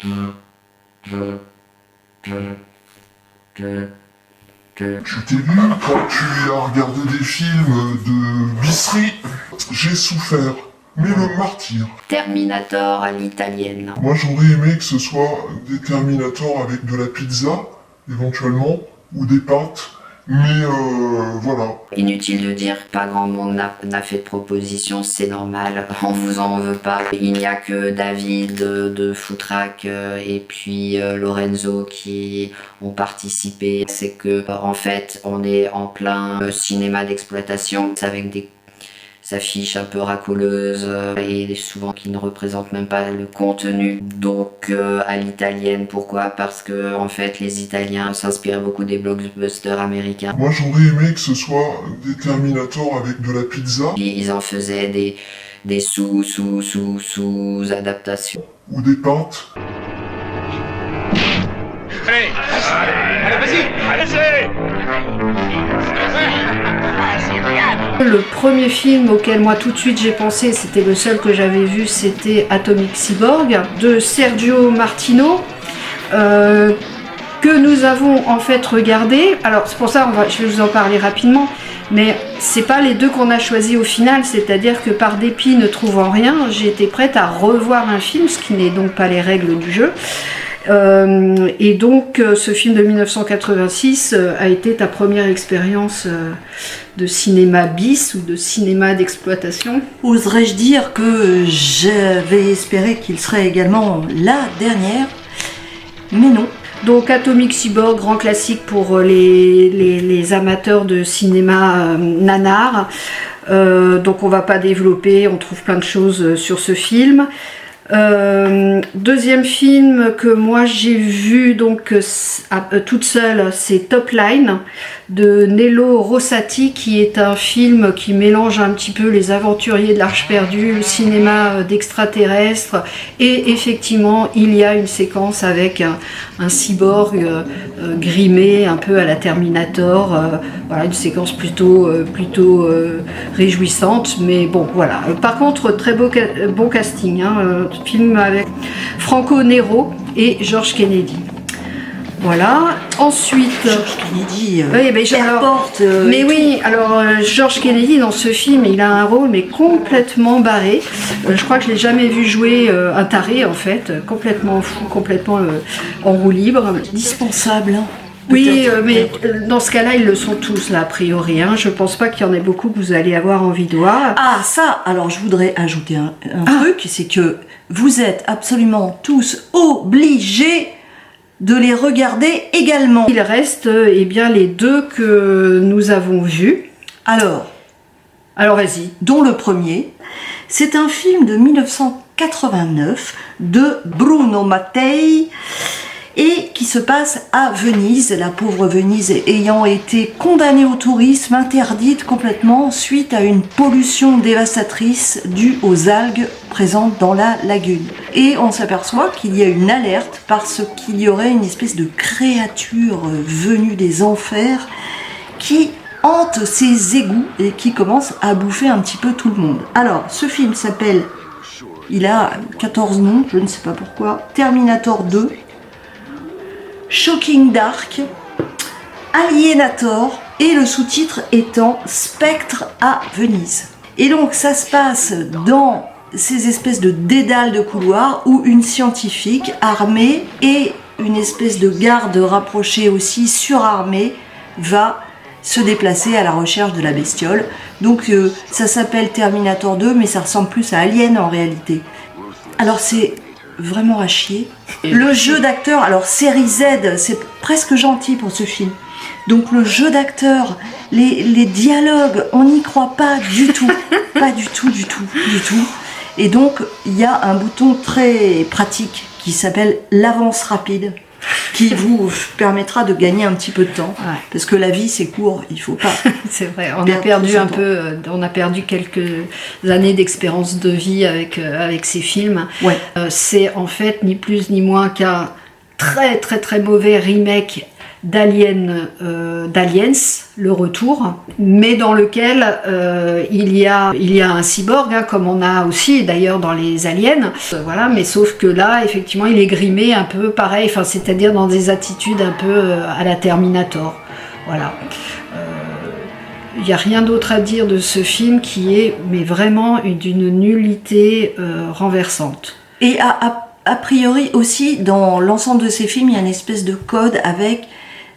Tu t'es vu quand tu as regardé des films de Bisserie? J'ai souffert, mais le martyr. Terminator à l'italienne. Moi j'aurais aimé que ce soit des Terminator avec de la pizza, éventuellement, ou des pâtes, mais voilà. Inutile de dire, pas grand monde n'a fait de proposition, c'est normal, on vous en veut pas. Il n'y a que David de Footrack et puis Lorenzo qui ont participé. C'est que en fait on est en plein cinéma d'exploitation avec des affiches un peu racoleuses et souvent qui ne représentent même pas le contenu. Donc à l'italienne, pourquoi? Parce que en fait les Italiens s'inspirent beaucoup des blockbusters américains. Moi j'aurais aimé que ce soit des Terminator avec de la pizza. Ils en faisaient des sous-adaptations. Ou des pâtes. Allez, vas-y, allez-y. Le premier film auquel moi tout de suite j'ai pensé, c'était le seul que j'avais vu, c'était Atomic Cyborg de Sergio Martino, que nous avons en fait regardé. Alors c'est pour ça, je vais vous en parler rapidement, mais c'est pas les deux qu'on a choisis au final, c'est-à-dire que par dépit ne trouvant rien, j'ai été prête à revoir un film, ce qui n'est donc pas les règles du jeu. Et donc ce film de 1986 a été ta première expérience de cinéma bis ou de cinéma d'exploitation? Oserais-je dire que j'avais espéré qu'il serait également la dernière, mais non. Donc Atomic Cyborg, grand classique pour les amateurs de cinéma nanar. Donc on va pas développer, on trouve plein de choses sur ce film. Deuxième film que moi j'ai vu donc toute seule, c'est Top Line de Nello Rossati, qui est un film qui mélange un petit peu les aventuriers de l'Arche perdue, le cinéma d'extraterrestres, et effectivement il y a une séquence avec un cyborg grimé un peu à la Terminator, voilà, une séquence plutôt réjouissante, mais bon voilà. Par contre très bon casting, hein, film avec Franco Nero et George Kennedy. Voilà. Ensuite, George Kennedy, oui, mais mais oui, alors George Kennedy dans ce film, il a un rôle mais complètement barré. Je crois que je l'ai jamais vu jouer un taré en fait, complètement fou, complètement en roue libre. Indispensable. Hein. Oui, mais dans ce cas-là, ils le sont tous là a priori. Hein. Je pense pas qu'il y en ait beaucoup que vous allez avoir envie de voir. Ah ça, alors je voudrais ajouter un truc, c'est que vous êtes absolument tous obligés de les regarder également. Il reste eh bien les deux que nous avons vus. Alors vas-y. Dont le premier, c'est un film de 1989 de Bruno Mattei et qui se passe à Venise, la pauvre Venise ayant été condamnée au tourisme, interdite complètement suite à une pollution dévastatrice due aux algues présentes dans la lagune. Et on s'aperçoit qu'il y a une alerte parce qu'il y aurait une espèce de créature venue des enfers qui hante ces égouts et qui commence à bouffer un petit peu tout le monde. Alors, ce film s'appelle, il a 14 noms, je ne sais pas pourquoi, Terminator 2, Shocking Dark, Alienator et le sous-titre étant Spectre à Venise. Et donc ça se passe dans ces espèces de dédales de couloirs où une scientifique armée et une espèce de garde rapprochée aussi surarmée va se déplacer à la recherche de la bestiole. Donc ça s'appelle Terminator 2 mais ça ressemble plus à Alien en réalité. Alors c'est vraiment à chier. Le jeu d'acteur, alors série Z, c'est presque gentil pour ce film. Donc le jeu d'acteur, les dialogues, on n'y croit pas du tout. Pas du tout. Et donc il y a un bouton très pratique qui s'appelle l'avance rapide, qui vous permettra de gagner un petit peu de temps. Ouais. Parce que la vie c'est court, il faut pas. C'est vrai, on a perdu un peu, on a perdu quelques années d'expérience de vie avec ces films. Ouais. C'est en fait ni plus ni moins qu'un très mauvais remake d'Aliens, le retour, mais dans lequel il y a un cyborg, hein, comme on a aussi d'ailleurs dans les Aliens, voilà, mais sauf que là, effectivement, il est grimé un peu pareil, enfin, c'est-à-dire dans des attitudes un peu à la Terminator, voilà. Il n'y a rien d'autre à dire de ce film qui est mais vraiment d'une nullité renversante. Et a priori aussi, dans l'ensemble de ces films, il y a une espèce de code avec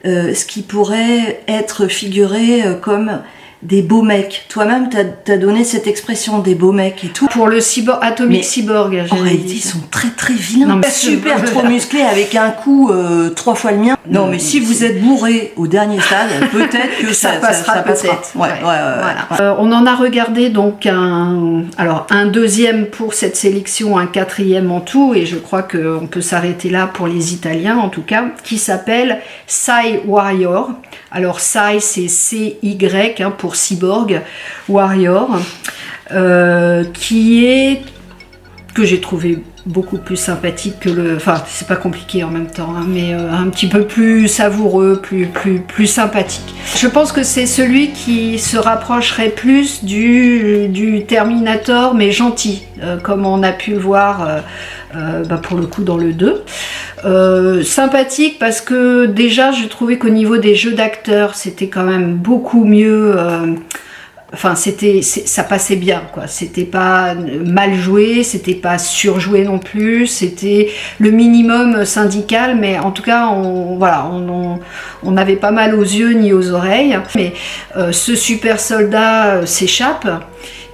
ce qui pourrait être figuré comme des beaux mecs. Toi-même, t'as donné cette expression des beaux mecs et tout. Pour le Atomic Cyborg, en réalité, ils sont très très vilains. Non, mais super trop musclés avec un cou 3 fois le mien. Non, mais si vous êtes bourré au dernier stade, peut-être que ça passera. Peut-être. Ouais. Voilà. On en a regardé donc un deuxième pour cette sélection, un quatrième en tout, et je crois qu'on peut s'arrêter là pour les Italiens en tout cas, qui s'appelle Cy Warrior. Alors Cy, c'est C-Y hein, pour Cyborg Warrior, que j'ai trouvé beaucoup plus sympathique que le... Enfin, c'est pas compliqué en même temps, hein, mais un petit peu plus savoureux, plus sympathique. Je pense que c'est celui qui se rapprocherait plus du Terminator, mais gentil, comme on a pu le voir pour le coup dans le 2. Sympathique parce que déjà, je trouvais qu'au niveau des jeux d'acteurs, c'était quand même beaucoup mieux... Enfin, ça passait bien, quoi. C'était pas mal joué, c'était pas surjoué non plus, c'était le minimum syndical, mais en tout cas, on avait pas mal aux yeux ni aux oreilles. Mais ce super soldat s'échappe.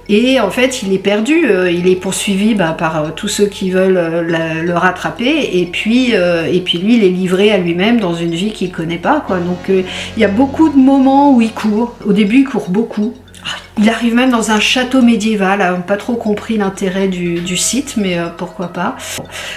Et en fait, il est perdu, il est poursuivi par tous ceux qui veulent le rattraper, et puis lui, il est livré à lui-même dans une vie qu'il ne connaît pas, quoi. Donc, il y a beaucoup de moments où il court. Au début, il court beaucoup. Il arrive même dans un château médiéval, on n'a pas trop compris l'intérêt du site, mais pourquoi pas.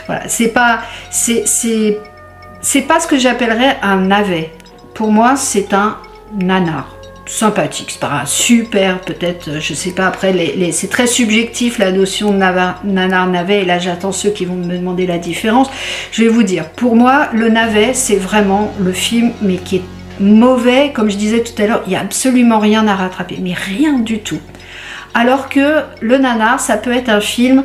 Voilà, c'est pas ce que j'appellerais un navet. Pour moi, c'est un nanar. Sympathique, c'est pas un super, peut-être, je sais pas, après, c'est très subjectif la notion de nanar-navet, et là j'attends ceux qui vont me demander la différence. Je vais vous dire, pour moi, le navet, c'est vraiment le film, mais qui est mauvais, comme je disais tout à l'heure, il n'y a absolument rien à rattraper, mais rien du tout. Alors que le nanar, ça peut être un film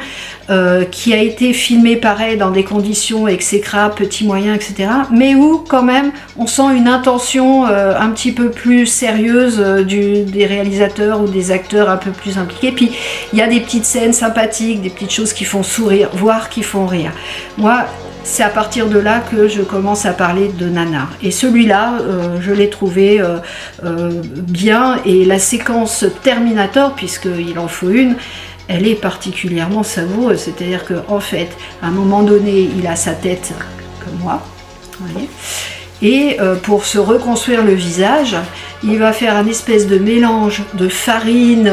qui a été filmé pareil dans des conditions exécrables, petits moyens, etc. Mais où quand même on sent une intention un petit peu plus sérieuse des réalisateurs ou des acteurs un peu plus impliqués. Puis il y a des petites scènes sympathiques, des petites choses qui font sourire, voire qui font rire. Moi, c'est à partir de là que je commence à parler de nanar. Et celui-là, je l'ai trouvé bien. Et la séquence Terminator, puisqu'il en faut une, elle est particulièrement savoureuse. C'est-à-dire qu'en fait, à un moment donné, il a sa tête comme moi. Vous voyez. Et pour se reconstruire le visage, il va faire un espèce de mélange de farine,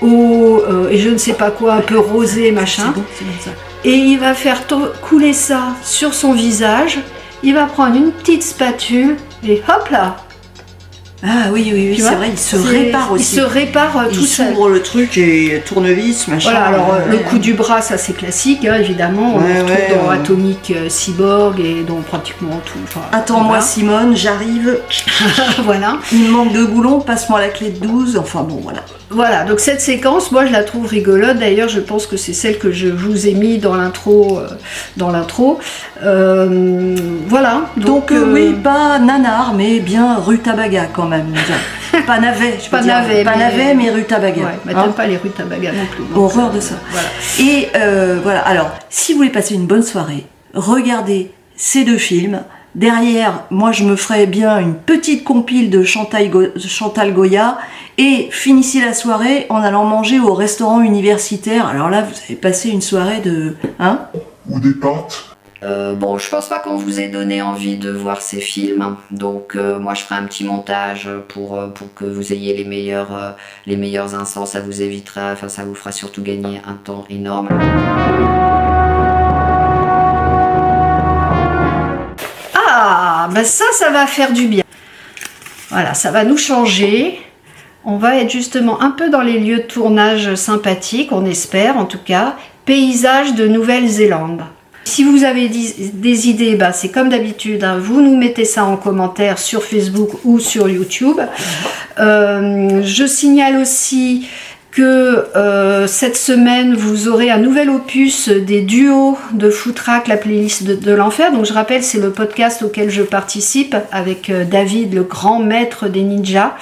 eau et je ne sais pas quoi, un peu rosé, machin. C'est bon ça. Et il va faire couler ça sur son visage. Il va prendre une petite spatule et hop là. Ah oui, c'est vrai, il se répare aussi. Il se répare tout seul. Il s'ouvre le truc et tournevis, machin. Voilà, alors le coup du bras, ça c'est classique, hein, évidemment. On le retrouve dans Atomic Cyborg et dans pratiquement tout. Enfin, attends-moi voilà. Simone, j'arrive. Voilà. Il me manque de boulons, passe-moi la clé de 12. Enfin bon, voilà. Voilà, donc cette séquence, moi je la trouve rigolote. D'ailleurs, je pense que c'est celle que je vous ai mis dans l'intro. Voilà. Donc oui, pas nanar, mais bien rutabaga quand même. Pas navet, je peux dire. Pas navet, mais rutabaga. Ouais, mais t'aimes pas les rutabaga non plus. Donc, horreur de ça. Voilà. Et voilà, alors, si vous voulez passer une bonne soirée, regardez ces deux films. Derrière, moi je me ferais bien une petite compile de Chantal Goya et finissez la soirée en allant manger au restaurant universitaire. Alors là, vous avez passé une soirée de... Hein ? Ou des pâtes. Bon, je pense pas qu'on vous ait donné envie de voir ces films, donc moi je ferai un petit montage pour que vous ayez les meilleurs instants. Ça vous évitera, enfin ça vous fera surtout gagner un temps énorme. Ah, ben ça va faire du bien. Voilà, ça va nous changer. On va être justement un peu dans les lieux de tournage sympathiques, on espère en tout cas. Paysage de Nouvelle-Zélande. Si vous avez des idées, bah, c'est comme d'habitude, hein, vous nous mettez ça en commentaire sur Facebook ou sur YouTube. Je signale aussi que cette semaine vous aurez un nouvel opus des duos de Footrack, la playlist de l'enfer. Donc je rappelle, c'est le podcast auquel je participe avec David, le grand maître des ninjas.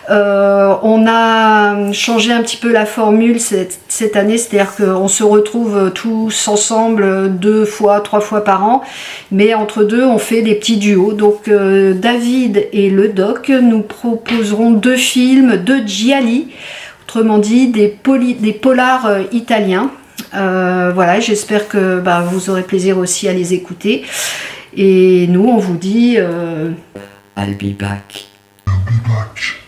On a changé un petit peu la formule cette année, c'est-à-dire qu'on se retrouve tous ensemble 2 fois, 3 fois par an, mais entre deux on fait des petits duos. Donc David et le doc nous proposeront 2 films de gialli, autrement dit des polars italiens. Voilà, j'espère que vous aurez plaisir aussi à les écouter. Et nous, on vous dit... I'll be back. I'll be back.